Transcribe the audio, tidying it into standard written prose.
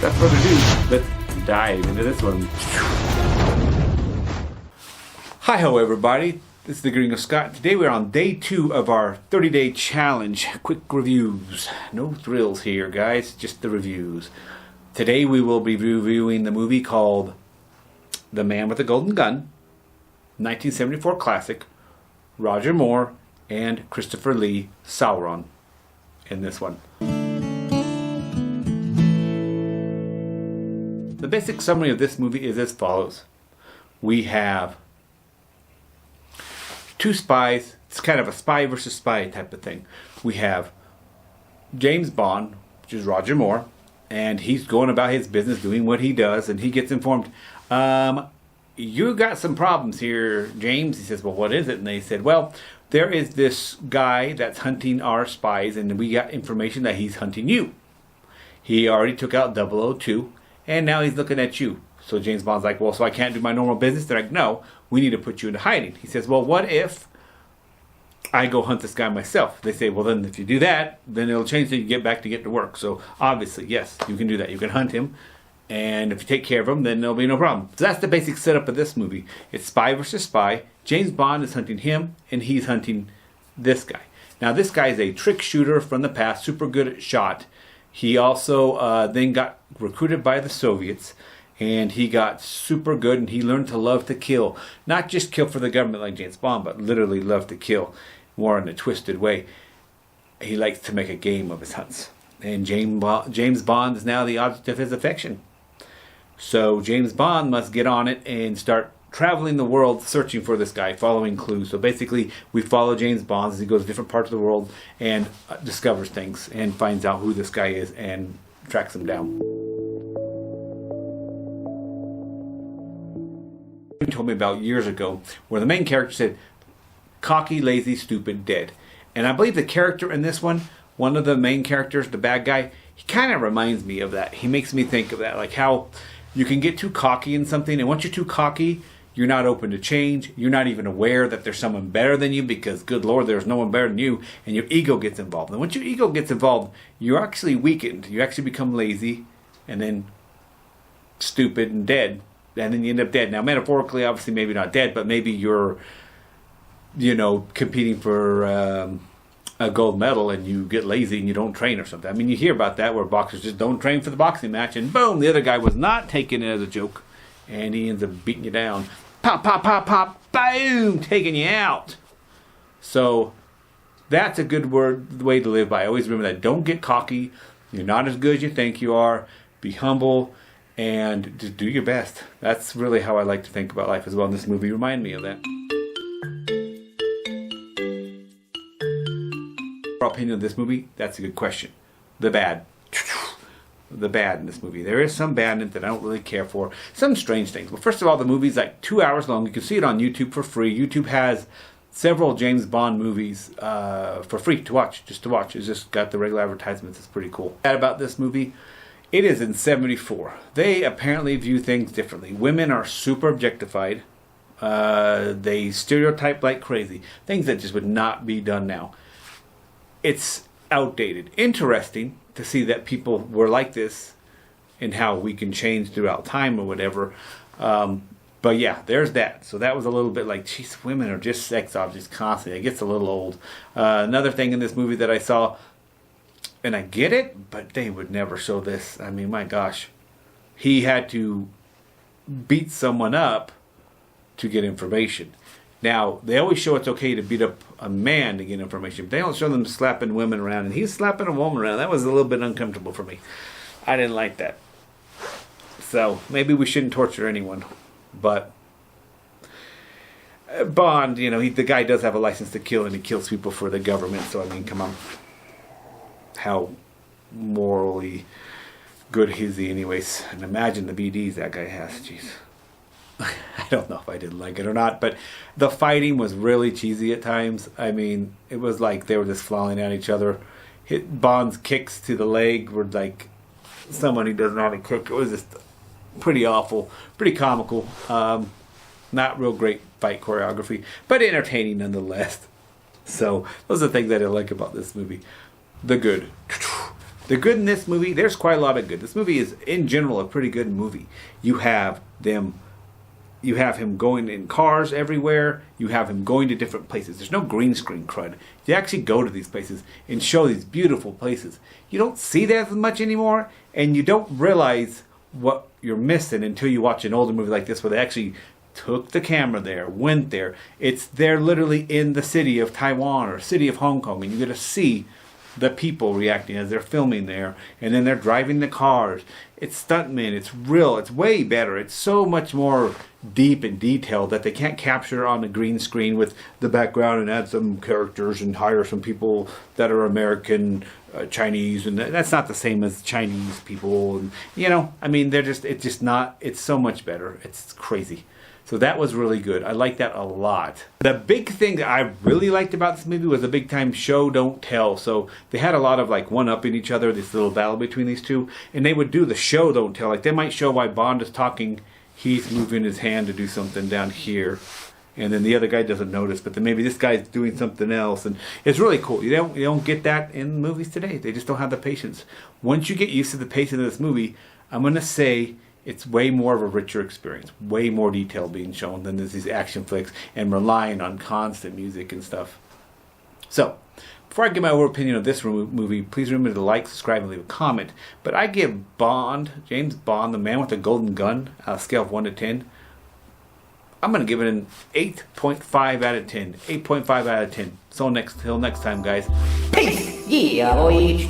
without further ado, let's dive into this one. Hi-ho everybody, this is the Gringo Scott. Today we're on day 2 of our 30-day challenge. Quick reviews. No thrills here guys, just the reviews. Today we will be reviewing the movie called The Man with the Golden Gun, 1974 classic, Roger Moore and Christopher Lee Sauron in this one. The basic summary of this movie is as follows. We have 2 spies. It's kind of a spy versus spy type of thing. We have James Bond, which is Roger Moore, and he's going about his business doing what he does, and he gets informed, you got some problems here, James. He says, well, what is it? And they said, well, there is this guy that's hunting our spies, and we got information that he's hunting you. He already took out 002, and now he's looking at you. So James Bond's like, well, so I can't do my normal business? They're like, no, we need to put you into hiding. He says, well, what if I go hunt this guy myself? They say, well, then if you do that, then it'll change so you get to work. So obviously, yes, you can do that. You can hunt him, and if you take care of him, then there'll be no problem. So that's the basic setup of this movie. It's spy versus spy. James Bond is hunting him, and he's hunting this guy. Now, this guy is a trick shooter from the past, super good at shot. He also then got recruited by the Soviets, and he got super good, and he learned to love to kill. Not just kill for the government like James Bond, but literally love to kill, more in a twisted way. He likes to make a game of his hunts. And James Bond is now the object of his affection. So James Bond must get on it and start traveling the world searching for this guy, following clues. So basically, we follow James Bond as he goes to different parts of the world and discovers things and finds out who this guy is and tracks him down. He told me about years ago where the main character said, cocky, lazy, stupid, dead. And I believe the character in this one of the main characters, the bad guy, he kind of reminds me of that. He makes me think of that, like how you can get too cocky in something, and once you're too cocky, you're not open to change. You're not even aware that there's someone better than you because, good Lord, there's no one better than you, and your ego gets involved. And once your ego gets involved, you're actually weakened. You actually become lazy, and then stupid and dead, and then you end up dead. Now, metaphorically, obviously, maybe not dead, but maybe you're, competing for a gold medal and you get lazy and you don't train or something. I mean, you hear about that where boxers just don't train for the boxing match, and boom, the other guy was not taking it as a joke, and he ends up beating you down. Pop, pop, pop, pop, boom, taking you out. So that's a good way to live by. Always remember that. Don't get cocky. You're not as good as you think you are. Be humble and just do your best. That's really how I like to think about life as well. And this movie reminded me of that. Our opinion of this movie, that's a good question. The bad in this movie. There is some bad in it that I don't really care for. Some strange things. Well, first of all, the movie's like 2 hours long. You can see it on YouTube for free. YouTube has several James Bond movies for free to watch, just to watch. It's just got the regular advertisements. It's pretty cool. Bad about this movie, it is in 74. They apparently view things differently. Women are super objectified. They stereotype like crazy. Things that just would not be done now. It's outdated. Interesting to see that people were like this and how we can change throughout time or whatever. But yeah, there's that. So that was a little bit like, geez, women are just sex objects constantly. It gets a little old. Another thing in this movie that I saw, and I get it, but they would never show this. I mean, my gosh. He had to beat someone up to get information. Now, they always show it's okay to beat up a man to get information, but they don't show them slapping women around, and he's slapping a woman around. That was a little bit uncomfortable for me. I didn't like that. So, maybe we shouldn't torture anyone, but Bond, the guy does have a license to kill, and he kills people for the government, so I mean, come on. How morally good is he anyways? And imagine the BDs that guy has, jeez. I don't know if I did like it or not, but the fighting was really cheesy at times. I mean, it was like they were just flying at each other. Bond's kicks to the leg were like someone who doesn't know how to kick. It was just pretty awful, pretty comical. Not real great fight choreography, but entertaining nonetheless. So those are the things that I like about this movie. The good. The good in this movie, there's quite a lot of good. This movie is, in general, a pretty good movie. You have him going in cars everywhere. You have him going to different places. There's no green screen crud. You actually go to these places and show these beautiful places. You don't see that as much anymore, and you don't realize what you're missing until you watch an older movie like this where they actually took the camera there, went there. They're literally in the city of Taiwan or city of Hong Kong, and you get to see the people reacting as they're filming there, and then they're driving the cars. It's stuntmen, it's real, it's way better. It's so much more deep and detailed that they can't capture on the green screen with the background and add some characters and hire some people that are American, Chinese, and that's not the same as Chinese people. And it's so much better. It's crazy. So that was really good. I like that a lot. The big thing that I really liked about this movie was a big time show, don't tell. So they had a lot of like one-upping each other, this little battle between these two. And they would do the show, don't tell. Like they might show while Bond is talking, he's moving his hand to do something down here. And then the other guy doesn't notice, but then maybe this guy's doing something else. And it's really cool. You don't get that in movies today. They just don't have the patience. Once you get used to the pacing of this movie, I'm going to say it's way more of a richer experience, way more detail being shown than these action flicks and relying on constant music and stuff. So, before I give my overall opinion of this movie, please remember to like, subscribe, and leave a comment. But I give James Bond, the man with the golden gun, on a scale of 1 to 10, I'm going to give it an 8.5 out of 10. 8.5 out of 10. So till next time, guys. Peace! Yeah, boy.